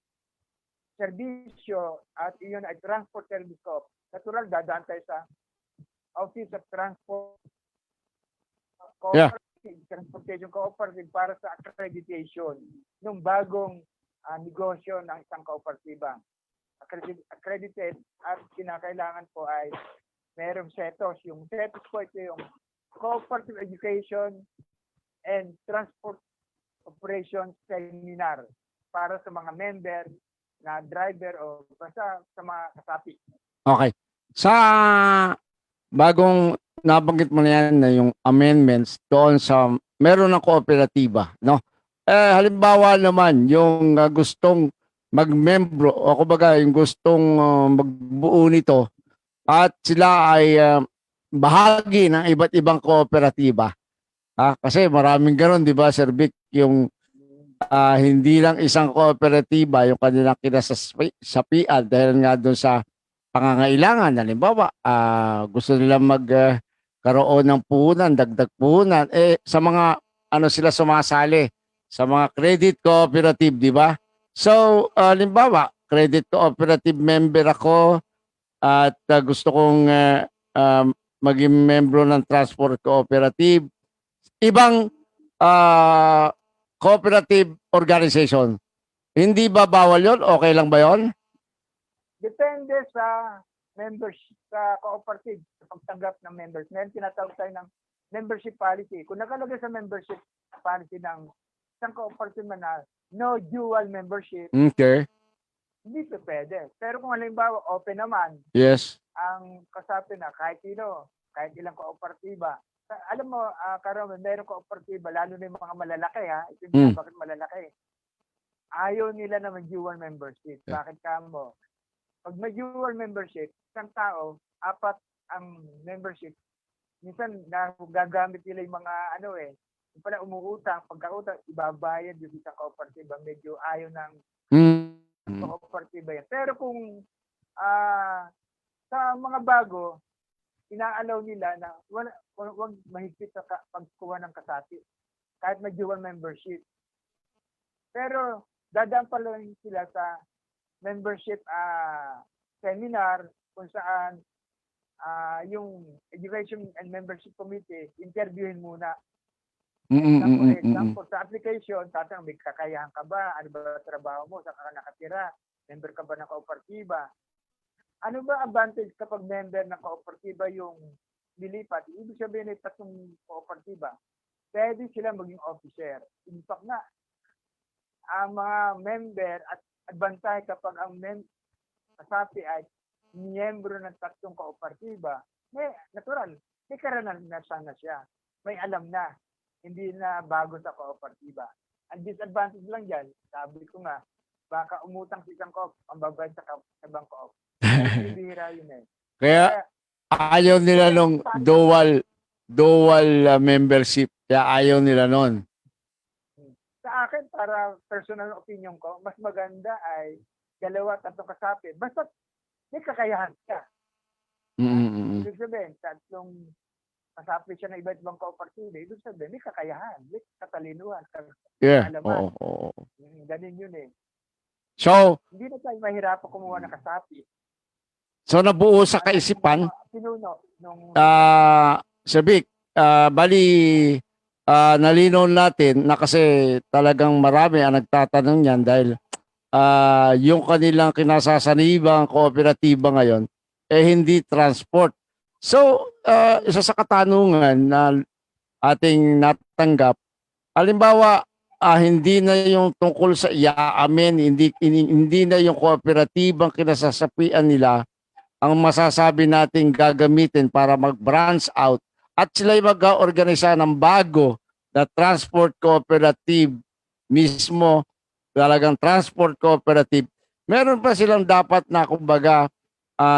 serbisyo at iyon ay transport service co-op, natural dadaan tayo sa Office of Transport Cooperative, Transportation Cooperative para sa accreditation ng bagong negosyo ng isang kooperatiba. Accredited at kinakailangan po ay merong CETOS. Yung CETOS po ito yung Cooperative Education and Transport Operation Seminar para sa mga member na driver o basta sa mga kasapi. Okay. Sa bagong nabanggit mo na yan na yung amendments doon sa meron ng kooperatiba, no? Halimbawa naman yung gustong magmembro o kumbaga yung gustong magbuo nito at sila ay bahagi ng iba't ibang kooperatiba. Kasi maraming ganoon, di ba, Sir Vic, yung hindi lang isang kooperatiba yung kanilang kinasapian dahil nga doon sa pangangailangan. Halimbawa, gusto nila magkaroon ng puhunan, dagdag puhunan. Sa mga sila sumasali sa mga credit cooperative, di ba? So, halimbawa, credit cooperative member ako at gusto kong maging membro ng transport cooperative. Ibang cooperative organization. Hindi ba bawal yun? Okay lang ba yun? Depende sa membership sa cooperative, sa pagtanggap ng members. Ngayon tinatawag tayo ng membership policy. Kung nakalagay sa membership policy ng isang cooperative na no dual membership, Okay. hindi pa pwede. Pero kung halimbawa open naman, Yes. ang kasapi na kahit sino, kahit ilang kooperatiba. Alam mo, Karomen, mayroong kooperatiba, lalo na yung mga malalaki ha, ito yung bakit malalaki. Ayaw nila na mag-dual membership. Yeah. Bakit ka mo? Pag may dual membership, isang tao, 4 ang membership, minsan gagamit nila yung mga yung pala umuutang, pagkautang, ibabayad yung isang kooperatiba, medyo ayaw ng kooperatiba yan. Pero kung sa mga bago, inaalaw nila na wag mahigpit sa pagkuha ng kasapi kahit may dual membership. Pero dadaan pa lang sila sa membership seminar kung saan yung Education and Membership Committee interviewin muna. For example, sa application, tatanong, may kakayahan ka ba? Ano ba trabaho mo? Saan ka nakatira? Member ka ba ng kooperatiba? Ano ba advantage kapag member ng kooperatiba yung lilipat? Ibig sabihin ay 3 kooperatiba. Pwede sila maging officer. In fact na, ang mga member at advantage kapag ang kasapi ay miyembro ng 3 kooperatiba, natural, may karanasan na siya. May alam na. Hindi na bago sa kooperatiba. Ang disadvantage lang dyan, sabi ko nga, baka umutang sa isang koop, ang babayad sa ibang koop. Bihira yun eh. Kaya ayaw nila nung dual membership. Kaya ayaw nila nun. Sa akin, para personal opinion ko, mas maganda ay 2-3 kasapi. Basta may kakayahan ka. Ibig sabihin, 3 kasapi siya na iba't ibang kooperatiba. Ibig sabihin, may kakayahan, may katalinuhan. Yeah. Alaman. Oo. Ganun yun eh. So, hindi na tayo mahirapan kumuha ng kasapi. So nabuo sa kaisipan, Sir Vic, bali nalinaw natin na kasi talagang marami ang nagtatanong yan dahil yung kanilang kinasasanibang kooperatiba ngayon hindi transport. So isa sa katanungan na ating natanggap, halimbawa hindi na yung tungkol sa iaamin, hindi na yung kooperatibang kinasasapian nila ang masasabi nating gagamitin para mag-branch out at sila'y mag-organisa ng bago na transport cooperative mismo, talagang transport cooperative. Meron pa silang dapat na kumbaga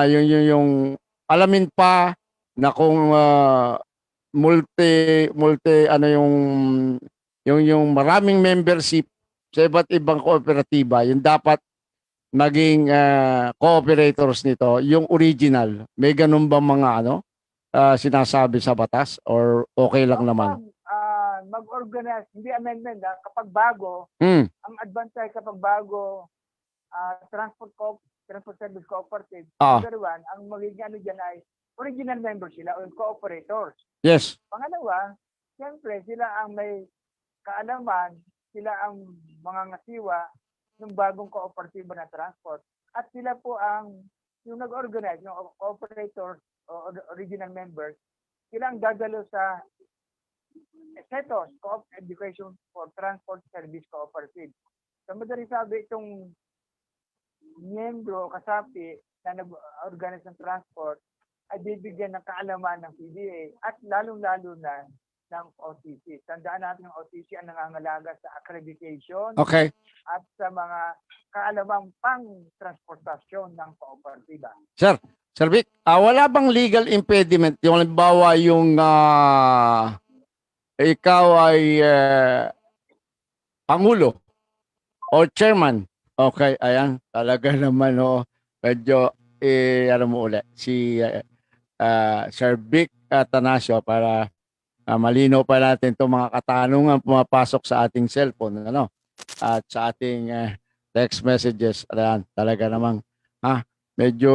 yung alamin pa na kung multi yung maraming membership sa iba't ibang kooperatiba, yung dapat maging cooperators nito, yung original. May ganun ba mga sinasabi sa batas or okay lang naman? Mag-organize, hindi amendment kapag bago, ang advantage kapag bago transport service cooperative, number 1, ang magiging dyan ay original members sila o cooperators. Yes. Pangalawa, siyempre sila ang may kaalaman, sila ang mga ngasiwa ng bagong kooperatiba na transport. At sila po yung nag-organize, yung operators o original members, sila ang gagalo sa CETOS, Co-op Education for Transport Service Cooperative. Sa madaling sabi, itong miyembro, kasapi na nag-organize ng transport ay bibigyan ng kaalaman ng PDA at lalong-lalo na ng OTC. Tandaan natin yung OTC ang nangangalaga sa accreditation at sa mga kaalamang pang-transportasyon ng kooperatiba. Sir Vic, wala bang legal impediment yung halimbawa yung ikaw ay Pangulo o Chairman? Okay, ayan, talaga naman medyo ano mo ulit si Sir Vic Atanasio para malinaw pa natin itong mga katanungan pumapasok sa ating cellphone at sa ating text messages. Ayan, talaga namang medyo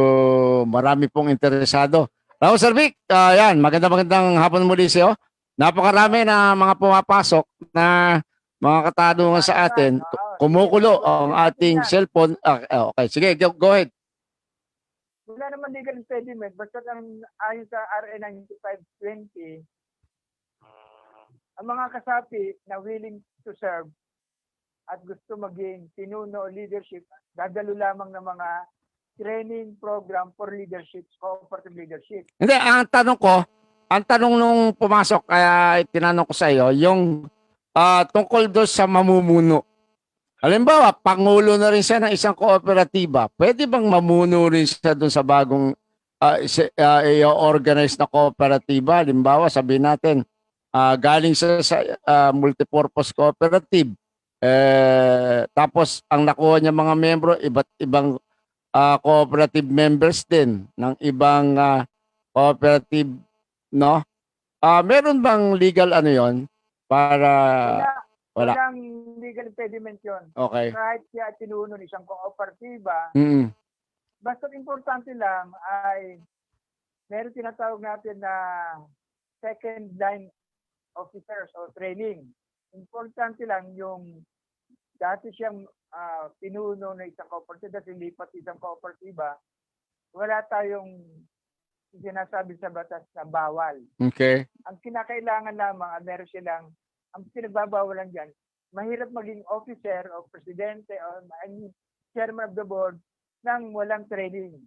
marami pong interesado. Now, Sir Vic, yan, magandang hapon muli sa'yo. Napakarami na mga pumapasok na mga katanungan sa atin. Kumukulo ang ating cellphone. Okay, sige, go ahead. Wala naman legal impediment. Basta ayon sa RA 9520, Ang mga kasapi na willing to serve at gusto maging pinuno o leadership, dadalo lamang ng mga training program for leadership, cooperative leadership. Hindi, ang tanong nung pumasok, kaya tinanong ko sa iyo, yung tungkol doon sa mamumuno. Halimbawa, pangulo na rin siya ng isang kooperatiba. Pwede bang mamuno rin siya doon sa bagong i-organize na kooperatiba? Halimbawa, sabihin natin, galing siya sa multipurpose cooperative. Tapos, ang nakuha niya mga membro, iba't ibang cooperative members din ng ibang cooperative, no? Meron bang legal ano yon para wala? Walang legal impediment yun. Okay. Kahit siya tinuno ng isang kooperatiba, Mm. basta importante lang ay meron tinatawag natin na second line officers o training. Importante lang yung dati siyang pinuno ng isang kooperatiba, silipat isang kooperatiba, wala tayong sinasabi sa batas na bawal. Okay. Ang kinakailangan lamang, meron silang, ang pinagbabawalan dyan, mahirap maging officer o presidente o chairman of the board nang walang training.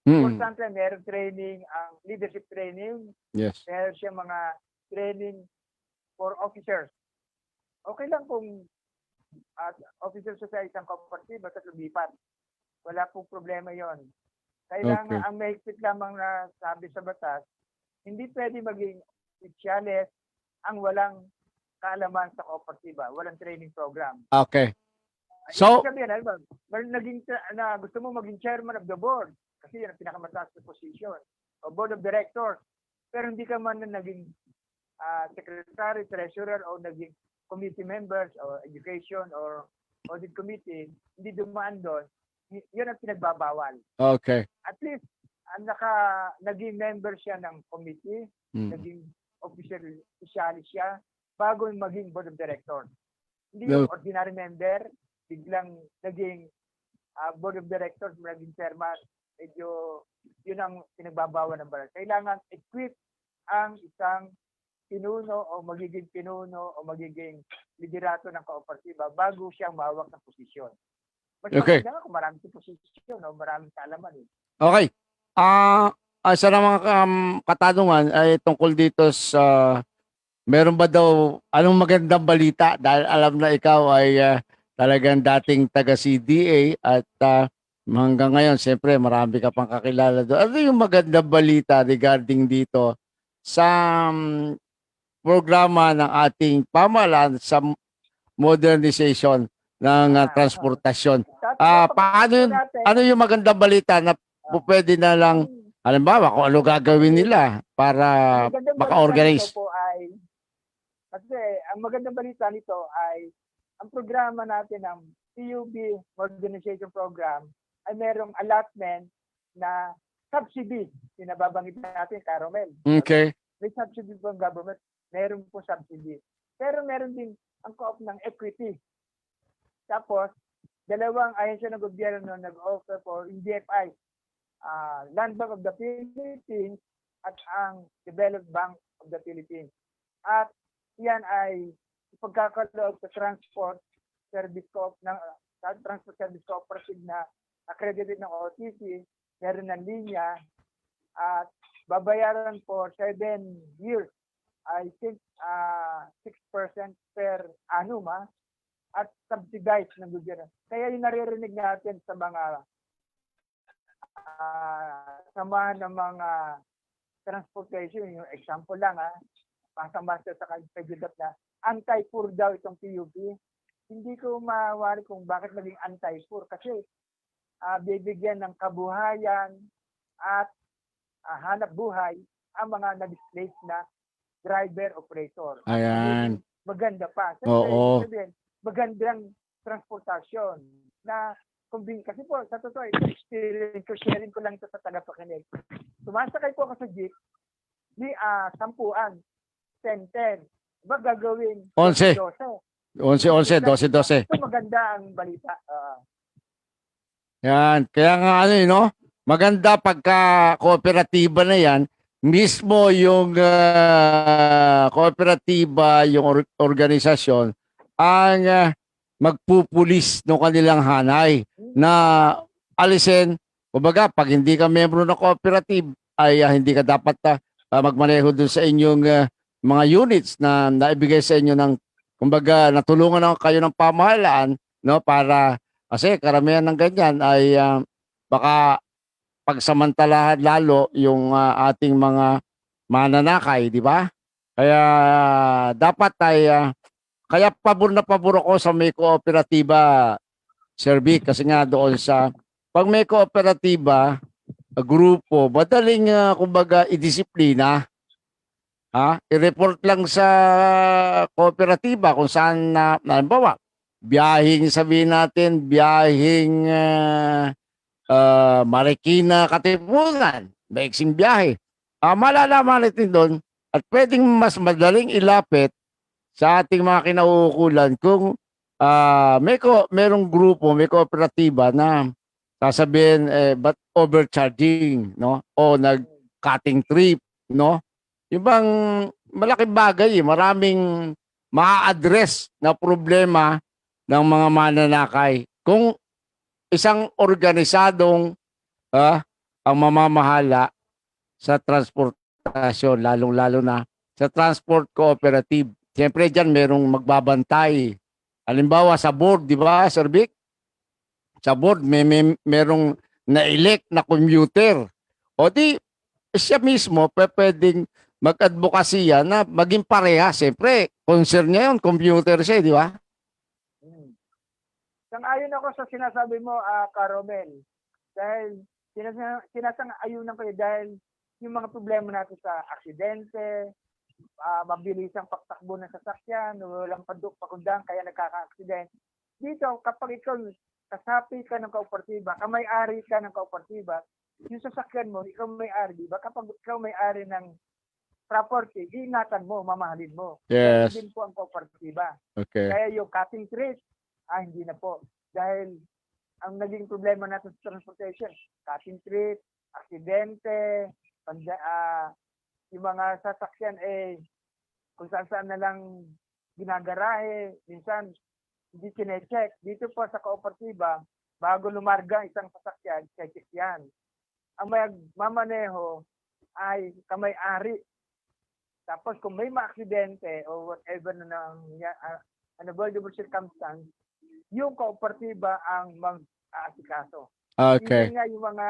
Mm. Importante, meron training, ang leadership training, Yes. meron siya mga training for officers. Okay lang kung officers sa isang cooperative at lumipat. Wala pong problema yon. Kailangan, Okay. ang mahigpit lamang na sabi sa batas, hindi pwede maging opisyalis ang walang kaalaman sa kooperatiba, walang training program. Okay. So, Ibig sabihin, gusto mo maging chairman of the board, kasi yan ang pinakamataas na position, o board of directors, pero hindi ka man na naging secretary, treasurer, o naging committee members, o education, or audit committee, hindi dumaan doon, yun ang pinagbabawal. okay. At least, naging member siya ng committee, Mm. naging officialis siya, bago maging board of directors. Hindi yung ordinary member, biglang naging board of directors, naging chairman, medyo yun ang pinagbabawal ng batas. Kailangan equip ang isang pinuno o magiging liderato ng kooperatiba bago siyang mahawak ng posisyon. Mas Okay. maganda kung maraming posisyon o maraming kaalaman. Okay. Isa ng mga katanungan ay tungkol dito sa meron ba daw anong magandang balita dahil alam na ikaw ay talagang dating taga-CDA at hanggang ngayon siyempre marami ka pang kakilala doon. Ano yung magandang balita regarding dito sa programa ng ating pamahalaan sa modernization ng transportasyon? Ano yung magandang balita na pwede na lang, halimbawa, kung ano gagawin nila para maka-organize? Kasi ang magandang balita nito ay ang programa natin ng PUB Modernization Program ay merong allotment na subsidy. Sinababanggit natin, Caromel. Okay. May subsidy po ang government. Meron po subsidy. Pero meron din ang co-op ng equity. Tapos, dalawang ahensya ng gobyerno nag-offer for DFI, Land Bank of the Philippines at ang Developed Bank of the Philippines. At yan ay pagkakaloob sa Transport Service Cooperative na accredited ng OTC, meron ng linya at babayaran for 7 years. I think 6% per annum at subsidized ng gobyerno. Kaya yung naririnig natin sa mga samahan ng mga transportation, yung example lang pasang-basta sa kagpidat na anti-poor daw itong PUP. Hindi ko mawari kung bakit naging anti-poor kasi bibigyan ng kabuhayan at hanap buhay ang mga na-displaced na driver, operator. Ayan. Maganda pa. Oo. Sabihin, magandang transportasyon na kasi po, sa totoo, experience ko, sharing ko lang ito sa tagapakinig. Sumasakay po ako sa jeep, di 10, 10. Diba gagawin? 11. 11, 12. Ito maganda ang balita. Yan. Kaya nga no? Maganda pagka kooperatiba na yan, mismo yung kooperatiba, yung organisasyon, ang magpupulis ng kanilang hanay na alisin. Kumbaga, pag hindi ka membro ng cooperative, ay hindi ka dapat magmaneho dun sa inyong mga units na naibigay sa inyo ng, kumbaga, natulungan na kayo ng pamahalaan, no, para, kasi karamihan ng ganyan ay baka pagsamantalahan lalo yung ating mga mananakay, di ba? Kaya dapat ay kaya pabor na pabor ako sa may kooperatiba, Sir Vic, kasi nga doon sa pag may kooperatiba, grupo, madaling kumbaga idisiplina, ha? I-report lang sa kooperatiba kung saan na halimbawa, biyahing sabihin natin, biyahing Marikina, Katipunan, maiksing biyahe. Malalaman natin doon at pwedeng mas madaling ilapit sa ating mga kinauukulan kung merong grupo, may kooperatiba na sasabihin but overcharging, no? O nag-cutting trip, no? Yung bang malaking bagay, maraming ma-address na problema ng mga mananakay. Kung isang organisadong ang mamamahala sa transportasyon, lalong-lalo na sa transport cooperative. Siyempre dyan merong magbabantay. Halimbawa sa board, di ba, Sir Vic? Sa board, merong na-elect na commuter. O di, siya mismo pwedeng mag-advokasya na maging pareha. Siyempre, concern niya yun, commuter siya, di ba? Sang-ayon ako sa sinasabi mo, Caromel. Dahil sinasang-ayunan ko dahil yung mga problema natin sa aksidente, mabilisang pagtakbo ng sasakyan, walang pakundang kaya nagkaka-aksidente. Dito, kapag ikaw kasapi ka ng kooperatiba, kamay-ari ka ng kooperatiba, yung sasakyan mo, ikaw may-ari, di ba? Kapag ikaw may-ari ng property, iingatan mo, mamahalin mo. Yes. Kaya din po ang kooperatiba. Okay. Kaya yung cutting trees, hindi na po. Dahil ang naging problema natin sa transportation, cutting trees, aksidente, yung mga sasakyan kung saan na lang ginagarahe, minsan hindi sinecheck. Dito po sa kooperatiba, bago lumarga isang sasakyan, check yan. Ang magmamaneho ay kamay-ari. Tapos kung may maaksidente o whatever na unavoidable circumstance, yung kooperatiba ang mag-aasikaso. Okay. Hindi nga yung mga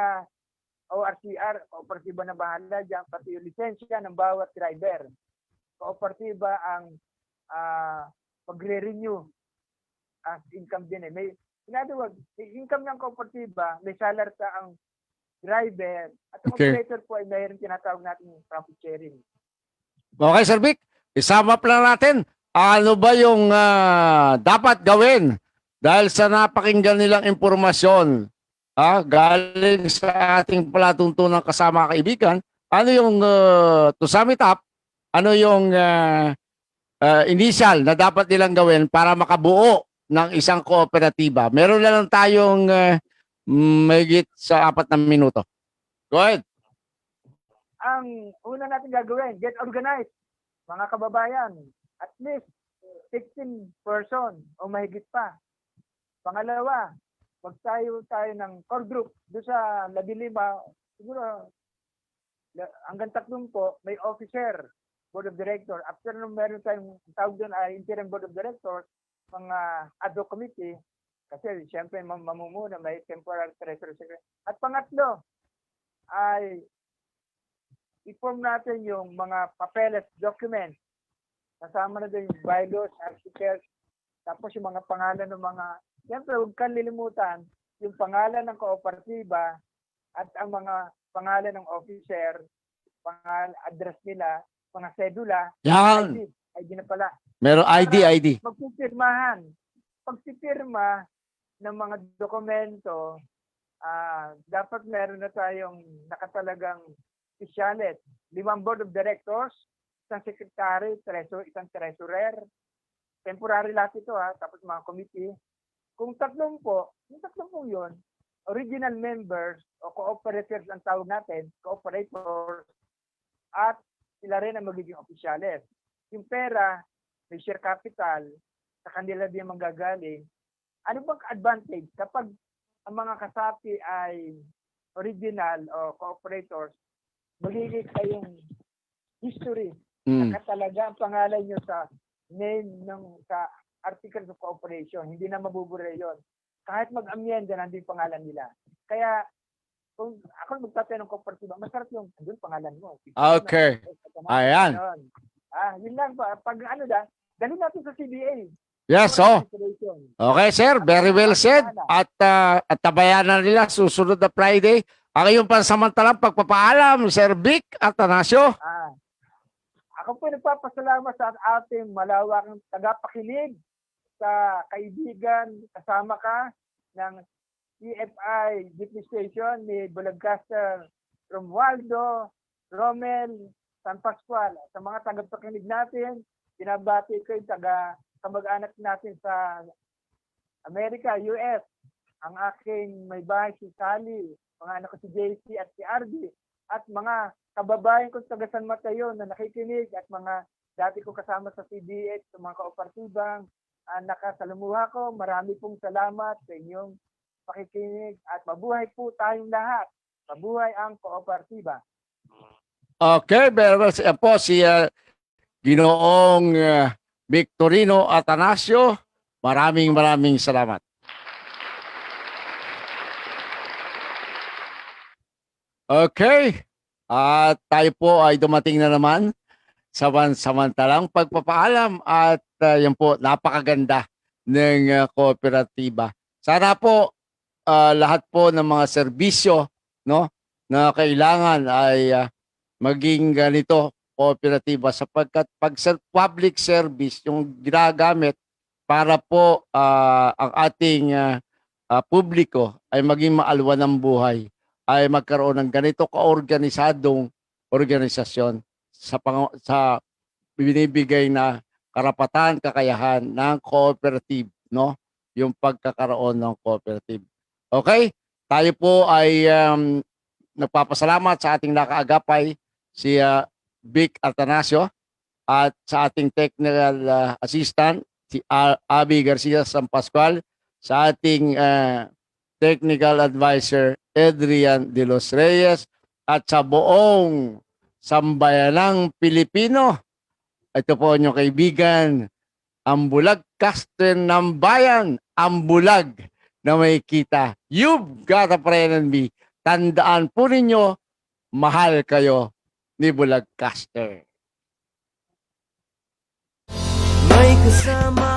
ORCR, kooperatiba na bahala dyan, pati yung lisensya ng bawat driver. Kooperatiba ang magre-renew as income din. In other words, income ng kooperatiba, may salarta ang driver at ang operator po ay mayroon tinatawag natin profit sharing. Okay, Sir Vic, isama up lang natin. Ano ba yung dapat gawin dahil sa napakinggan nilang impormasyon galing sa ating palatuntunan kasama kaibigan, ano yung, to sum it up, ano yung initial na dapat nilang gawin para makabuo ng isang kooperatiba? Meron na lang tayong mahigit sa 4 na minuto. Go ahead. Ang una natin gagawin, get organized, mga kababayan. At least 16 person o mahigit pa. Pangalawa, magtayo tayo ng core group doon sa 15, siguro hanggang 30 po, may officer, board of director. After nung meron tayong tawag doon ay interim board of directors, mga ad hoc committee, kasi siyempre mamumuna, may temporary treasurer secretary. At pangatlo, ay i-form natin yung mga papeles, documents. Kasama na din yung bylaws, articles, tapos yung mga pangalan ng mga, siyempre huwag kang lilimutan, yung pangalan ng kooperatiba at ang mga pangalan ng officer, address nila, mga sedula, Yan. ID na pala. Meron ID. Magpipirmahan. Pagpipirma ng mga dokumento, dapat meron na tayong nakatalagang officialet, 5 board of directors, isang secretary, isang treasurer, temporary lahat ito tapos mga committee. Kung 30 po, yung 30 yun, original members o cooperators ang tawag natin, cooperators, at sila rin ang magiging opisyales. Yung pera, may share capital, sa kanila din manggagaling. Ano bang advantage kapag ang mga kasapi ay original o cooperators, magiging kayong history. Nakatalaga ang pangalan nyo sa name sa Articles of Cooperation. Hindi na mabubura yon. Kahit mag-amyenda, nandun yung pangalan nila. Kaya, kung ako magtatanong kooperatiba, masarap yung andun pangalan mo. Okay. Ayan. Yun lang pa. Pag dali natin sa CBA. Yes, Okay, sir. Very well said. At tabayanan nila susunod na Friday. Ang iyong pansamantalang pagpapaalam, Sir Vic Atanasio. Ako po nagpapasalamat sa ating malawakang tagapakinig, sa kaibigan, kasama ka ng TFI Jeepney Station ni Bulagcaster Romualdo, Romel, San Pascual. Sa mga tagapakinig natin, binabati ko yung kamag-anak natin sa Amerika, US, ang aking may bahay si Sally, mga anak ko si JC at si RD, at mga kababayan ko sa San Mateo na nakikinig at mga dati ko kasama sa CDH, sa mga kooperatibang nakasalamuha ko. Marami pong salamat sa inyong pakikinig at mabuhay po tayong lahat. Mabuhay ang kooperatiba. Okay, very well. Yan po si Ginoong Victorino Atanasio. Maraming salamat. Okay. At tayo po ay dumating na naman sa samantalang pagpapaalam at yan po, napakaganda ng kooperatiba. Sana po lahat po ng mga serbisyo, no, na kailangan ay maging ganito kooperatiba, sapagkat pag public service yung ginagamit para po ang ating publiko ay maging maalwan ng buhay, ay magkaroon ng ganito kaorganisadong organisasyon sa binibigay na karapatan, kakayahan ng cooperative, no? Yung pagkakaroon ng cooperative. Okay? Tayo po ay nagpapasalamat sa ating nakaagapay, si Vic Atanasio, at sa ating technical assistant, si Abby Garcia San Pascual, sa ating technical advisor, Adrian De Los Reyes, at sa buong sambayanang Pilipino. Ito po inyong kaibigan, ang Bulagcaster ng bayan, ang bulag na may kita. You've got a friend in me. Tandaan po ninyo, mahal kayo ni Bulagcaster. May kasama